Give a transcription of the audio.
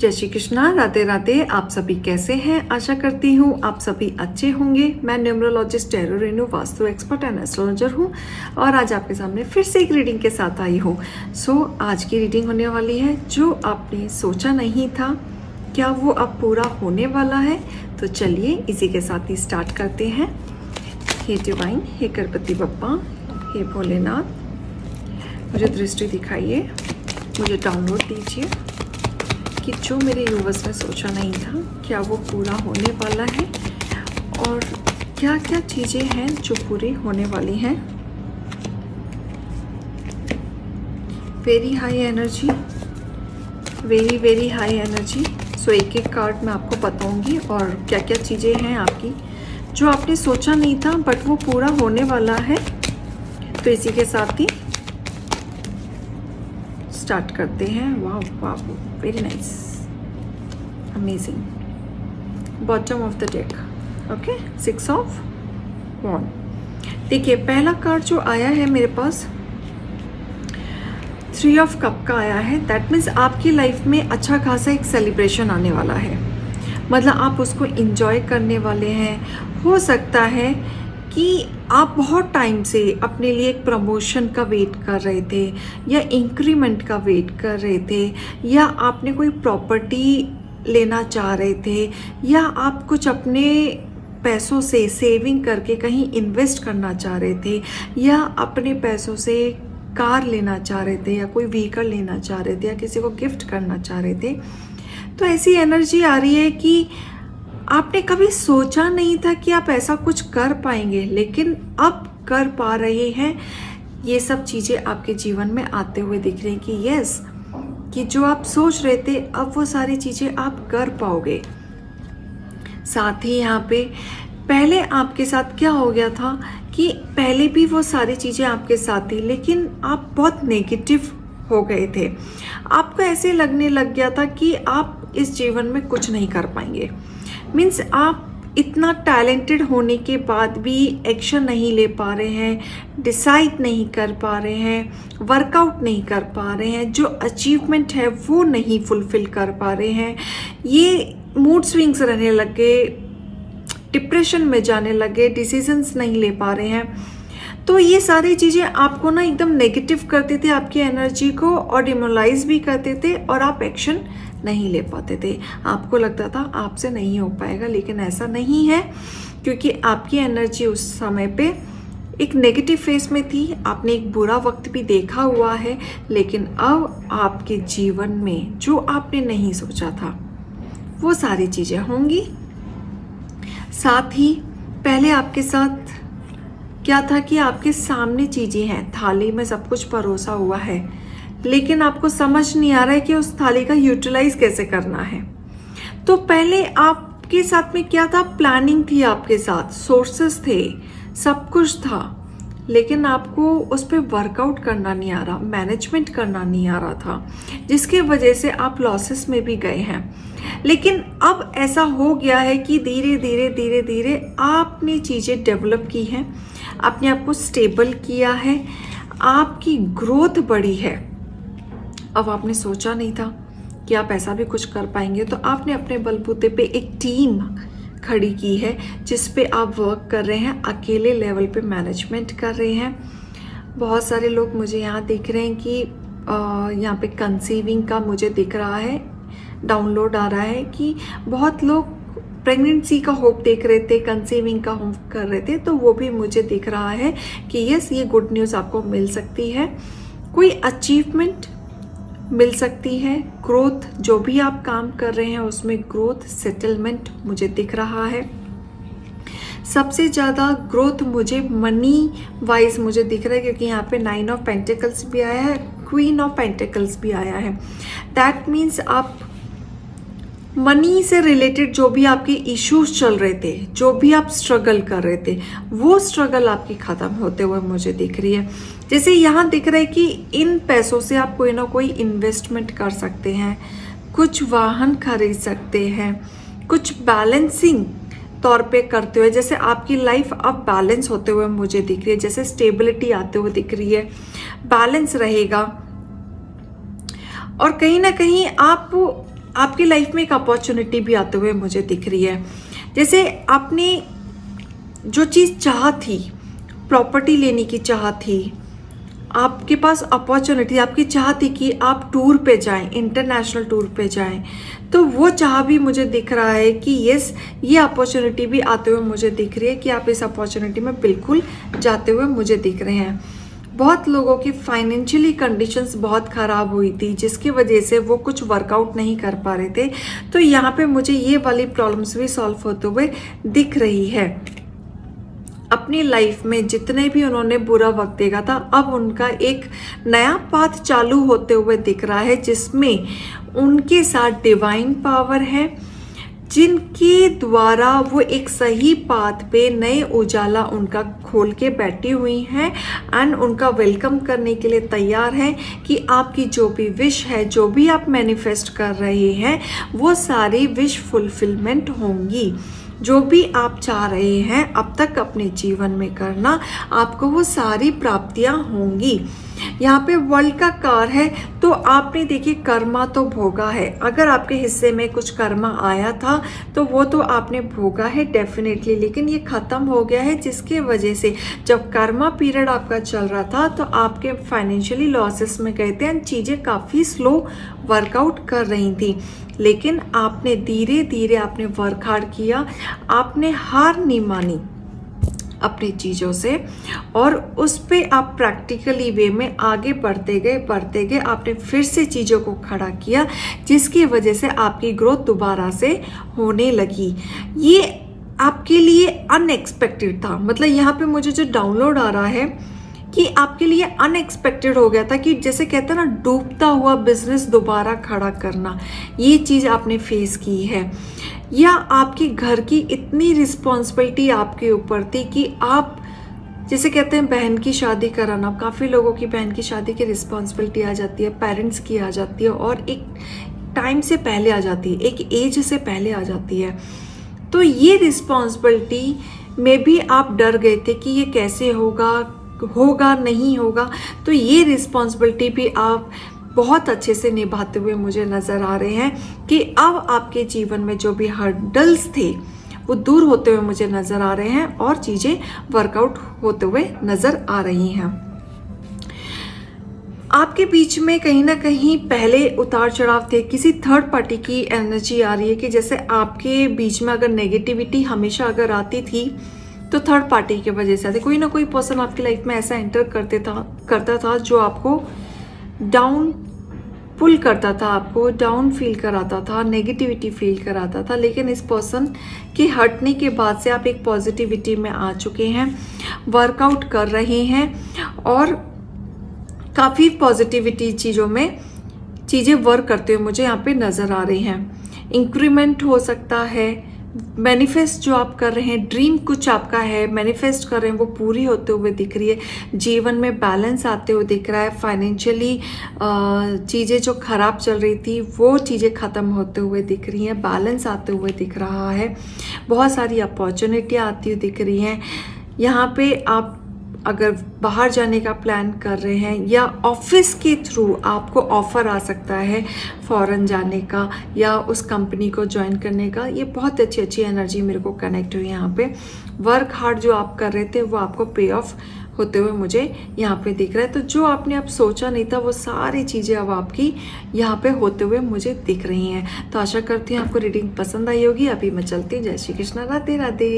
जय श्री कृष्णा, राधे राधे। आप सभी कैसे हैं? आशा करती हूँ आप सभी अच्छे होंगे। मैं numerologist tarot Renu, vastu expert and astrologer हूँ और आज आपके सामने फिर से एक रीडिंग के साथ आई हूँ। आज की रीडिंग होने वाली है जो आपने सोचा नहीं था, क्या वो अब पूरा होने वाला है? तो चलिए इसी के साथ ही स्टार्ट करते हैं। हे डिवाइन, हे गणपति बप्पा, हे भोलेनाथ, मुझे दृष्टि दिखाइए, मुझे डाउनलोड दीजिए कि जो मेरे यूनिवर्स ने सोचा नहीं था क्या वो पूरा होने वाला है और क्या क्या चीज़ें हैं जो पूरी होने वाली हैं। Very high energy, very high energy. So एक एक कार्ड मैं आपको बताऊंगी और क्या क्या चीज़ें हैं आपकी जो आपने सोचा नहीं था बट वो पूरा होने वाला है। तो इसी के साथ ही स्टार्ट करते हैं। वाह वाह, very nice, amazing. Bottom of the deck, okay, 6 of wand. देखिए पहला कार्ड जो आया है मेरे पास 3 ऑफ कप का आया है। दैट मीन्स आपकी लाइफ में अच्छा खासा एक सेलिब्रेशन आने वाला है, मतलब आप उसको इंजॉय करने वाले हैं। हो सकता है कि आप बहुत टाइम से अपने लिए एक प्रमोशन का वेट कर रहे थे या इंक्रीमेंट का वेट कर रहे थे, या आपने कोई प्रॉपर्टी लेना चाह रहे थे, या आप कुछ अपने पैसों से सेविंग करके कहीं इन्वेस्ट करना चाह रहे थे, या अपने पैसों से कार लेना चाह रहे थे या कोई व्हीकल लेना चाह रहे थे या किसी को गिफ्ट करना चाह रहे थे। तो ऐसी एनर्जी आ रही है कि आपने कभी सोचा नहीं था कि आप ऐसा कुछ कर पाएंगे, लेकिन अब कर पा रहे हैं। ये सब चीज़ें आपके जीवन में आते हुए दिख रही हैं कि यस, कि जो आप सोच रहे थे अब वो सारी चीज़ें आप कर पाओगे। साथ ही यहाँ पे पहले आपके साथ क्या हो गया था कि पहले भी वो सारी चीज़ें आपके साथ थी, लेकिन आप बहुत नेगेटिव हो गए थे। आपको ऐसे लगने लग गया था कि आप इस जीवन में कुछ नहीं कर पाएंगे। मीन्स आप इतना टैलेंटेड होने के बाद भी एक्शन नहीं ले पा रहे हैं, डिसाइड नहीं कर पा रहे हैं, वर्कआउट नहीं कर पा रहे हैं, जो अचीवमेंट है वो नहीं फुलफिल कर पा रहे हैं। ये मूड स्विंग्स रहने लगे, डिप्रेशन में जाने लगे, डिसीजंस नहीं ले पा रहे हैं। तो ये सारी चीज़ें आपको ना एकदम नेगेटिव करते थे, आपकी एनर्जी को, और डिमोरलाइज भी करते थे और आप एक्शन नहीं ले पाते थे। आपको लगता था आपसे नहीं हो पाएगा, लेकिन ऐसा नहीं है, क्योंकि आपकी एनर्जी उस समय पे एक नेगेटिव फेस में थी। आपने एक बुरा वक्त भी देखा हुआ है, लेकिन अब आपके जीवन में जो आपने नहीं सोचा था वो सारी चीज़ें होंगी। साथ ही पहले आपके साथ क्या था कि आपके सामने चीज़ें हैं, थाली में सब कुछ परोसा हुआ है, लेकिन आपको समझ नहीं आ रहा है कि उस थाली का यूटिलाइज कैसे करना है। तो पहले आपके साथ में क्या था, प्लानिंग थी, आपके साथ सोर्सेस थे, सब कुछ था, लेकिन आपको उस पर वर्कआउट करना नहीं आ रहा, मैनेजमेंट करना नहीं आ रहा था, जिसके वजह से आप लॉसेस में भी गए हैं। लेकिन अब ऐसा हो गया है कि धीरे धीरे धीरे धीरे आपने चीज़ें डेवलप की हैं, आपने आपको स्टेबल किया है, आपकी ग्रोथ बढ़ी है। अब आपने सोचा नहीं था कि आप ऐसा भी कुछ कर पाएंगे, तो आपने अपने बलबूते पे एक टीम खड़ी की है जिस पे आप वर्क कर रहे हैं, अकेले लेवल पे मैनेजमेंट कर रहे हैं। बहुत सारे लोग मुझे यहाँ दिख रहे हैं कि यहाँ पे कंसीविंग का मुझे दिख रहा है, डाउनलोड आ रहा है कि बहुत लोग प्रेगनेंसी का होप देख रहे थे, कंसीविंग का होप कर रहे थे। तो वो भी मुझे दिख रहा है कि यस, ये गुड न्यूज़ आपको मिल सकती है, कोई अचीवमेंट मिल सकती है, ग्रोथ, जो भी आप काम कर रहे हैं उसमें ग्रोथ, सेटलमेंट मुझे दिख रहा है। सबसे ज़्यादा ग्रोथ मुझे मनी वाइज मुझे दिख रहा है, क्योंकि यहाँ पे 9 ऑफ पेंटिकल्स भी आया है, क्वीन ऑफ पेंटिकल्स भी आया है। दैट मीन्स आप मनी से रिलेटेड जो भी आपके इश्यूज चल रहे थे, जो भी आप स्ट्रगल कर रहे थे, वो स्ट्रगल आपकी ख़त्म होते हुए मुझे दिख रही है। जैसे यहाँ दिख रहा है कि इन पैसों से आप कोई ना कोई इन्वेस्टमेंट कर सकते हैं, कुछ वाहन खरीद सकते हैं, कुछ बैलेंसिंग तौर पे करते हुए, जैसे आपकी लाइफ अब बैलेंस होते हुए मुझे दिख रही है, जैसे स्टेबिलिटी आते हुए दिख रही है, बैलेंस रहेगा। और कहीं ना कहीं आप आपकी लाइफ में एक अपॉर्चुनिटी भी आते हुए मुझे दिख रही है। जैसे आपने जो चीज़ चाह थी, प्रॉपर्टी लेने की चाह थी, आपके पास अपॉर्चुनिटी, आपकी चाह थी कि आप टूर पे जाएं, इंटरनेशनल टूर पे जाएं, तो वो चाह भी मुझे दिख रहा है कि यस, ये अपॉर्चुनिटी भी आते हुए मुझे दिख रही है कि आप इस अपॉर्चुनिटी में बिल्कुल जाते हुए मुझे दिख रहे हैं। बहुत लोगों की फाइनेंशियली कंडीशंस बहुत ख़राब हुई थी, जिसकी वजह से वो कुछ वर्कआउट नहीं कर पा रहे थे, तो यहाँ पे मुझे ये वाली प्रॉब्लम्स भी सॉल्व होते हुए दिख रही है। अपनी लाइफ में जितने भी उन्होंने बुरा वक्त देखा था, अब उनका एक नया पाथ चालू होते हुए दिख रहा है, जिसमें उनके साथ डिवाइन पावर है, जिनके द्वारा वो एक सही पाथ पे नए उजाला उनका खोल के बैठी हुई हैं एंड उनका वेलकम करने के लिए तैयार हैं कि आपकी जो भी विश है, जो भी आप मैनिफेस्ट कर रहे हैं, वो सारी विश फुलफिलमेंट होंगी। जो भी आप चाह रहे हैं अब तक अपने जीवन में करना, आपको वो सारी प्राप्तियां होंगी। यहाँ पे वर्ल्ड का कार है, तो आपने देखिए कर्मा तो भोगा है। अगर आपके हिस्से में कुछ कर्मा आया था तो वो तो आपने भोगा है डेफिनेटली, लेकिन ये ख़त्म हो गया है, जिसके वजह से जब कर्मा पीरियड आपका चल रहा था तो आपके फाइनेंशियली लॉसेस में गए थे एंड चीज़ें काफ़ी स्लो वर्कआउट कर रही थी। लेकिन आपने धीरे धीरे आपने वर्क हार्ड किया, आपने हार नहीं मानी अपनी चीज़ों से, और उस पे आप प्रैक्टिकली वे में आगे बढ़ते गए आपने फिर से चीज़ों को खड़ा किया, जिसकी वजह से आपकी ग्रोथ दोबारा से होने लगी। ये आपके लिए अनएक्सपेक्टेड था। मतलब यहाँ पे मुझे जो डाउनलोड आ रहा है कि आपके लिए अनएक्सपेक्टेड हो गया था, कि जैसे कहते हैं ना, डूबता हुआ बिजनेस दोबारा खड़ा करना, ये चीज़ आपने फेस की है। या आपके घर की इतनी रिस्पॉन्सिबिलिटी आपके ऊपर थी कि आप, जैसे कहते हैं बहन की शादी कराना, काफ़ी लोगों की बहन की शादी की रिस्पॉन्सिबिलिटी आ जाती है, पेरेंट्स की आ जाती है, और एक टाइम से पहले आ जाती है, एक एज से पहले आ जाती है। तो ये रिस्पॉन्सिबिलिटी में भी आप डर गए थे कि ये कैसे होगा नहीं होगा, तो ये रिस्पॉन्सिबिलिटी भी आप बहुत अच्छे से निभाते हुए मुझे नज़र आ रहे हैं कि अब आपके जीवन में जो भी हर्डल्स थे वो दूर होते हुए मुझे नज़र आ रहे हैं और चीज़ें वर्कआउट होते हुए नज़र आ रही हैं। आपके बीच में कहीं ना कहीं पहले उतार चढ़ाव थे, किसी थर्ड पार्टी की एनर्जी आ रही है कि जैसे आपके बीच में अगर नेगेटिविटी हमेशा अगर आती थी तो थर्ड पार्टी की वजह से आती। कोई ना कोई पर्सन आपकी लाइफ में ऐसा एंटर करता था जो आपको डाउन पुल करता था, आपको डाउन फील कराता था, नेगेटिविटी फील कराता था। लेकिन इस पर्सन के हटने के बाद से आप एक पॉजिटिविटी में आ चुके हैं, वर्कआउट कर रहे हैं और काफ़ी पॉजिटिविटी चीज़ों में चीज़ें वर्क करते हुए मुझे यहाँ पे नज़र आ रही हैं। इंक्रीमेंट हो सकता है, मैनिफेस्ट जो आप कर रहे हैं, ड्रीम कुछ आपका है, मैनिफेस्ट कर रहे हैं, वो पूरी होते हुए दिख रही है। जीवन में बैलेंस आते हुए दिख रहा है। फाइनेंशियली चीज़ें जो ख़राब चल रही थी वो चीज़ें ख़त्म होते हुए दिख रही हैं, बैलेंस आते हुए दिख रहा है। बहुत सारी अपॉर्चुनिटियाँ आती हुई दिख रही हैं। यहाँ पे आप अगर बाहर जाने का प्लान कर रहे हैं या ऑफिस के थ्रू आपको ऑफ़र आ सकता है फॉरेन जाने का या उस कंपनी को ज्वाइन करने का, ये बहुत अच्छी एनर्जी मेरे को कनेक्ट हुई है। यहाँ पे वर्क हार्ड जो आप कर रहे थे वो आपको पे ऑफ होते हुए मुझे यहाँ पे दिख रहा है। तो जो आपने अब सोचा नहीं था वो सारी चीज़ें अब आपकी यहाँ पे होते हुए मुझे दिख रही हैं। तो आशा करती हूँ आपको रीडिंग पसंद आई होगी। अभी मैं चलती हूँ। जय श्री कृष्णा, राधे राधे।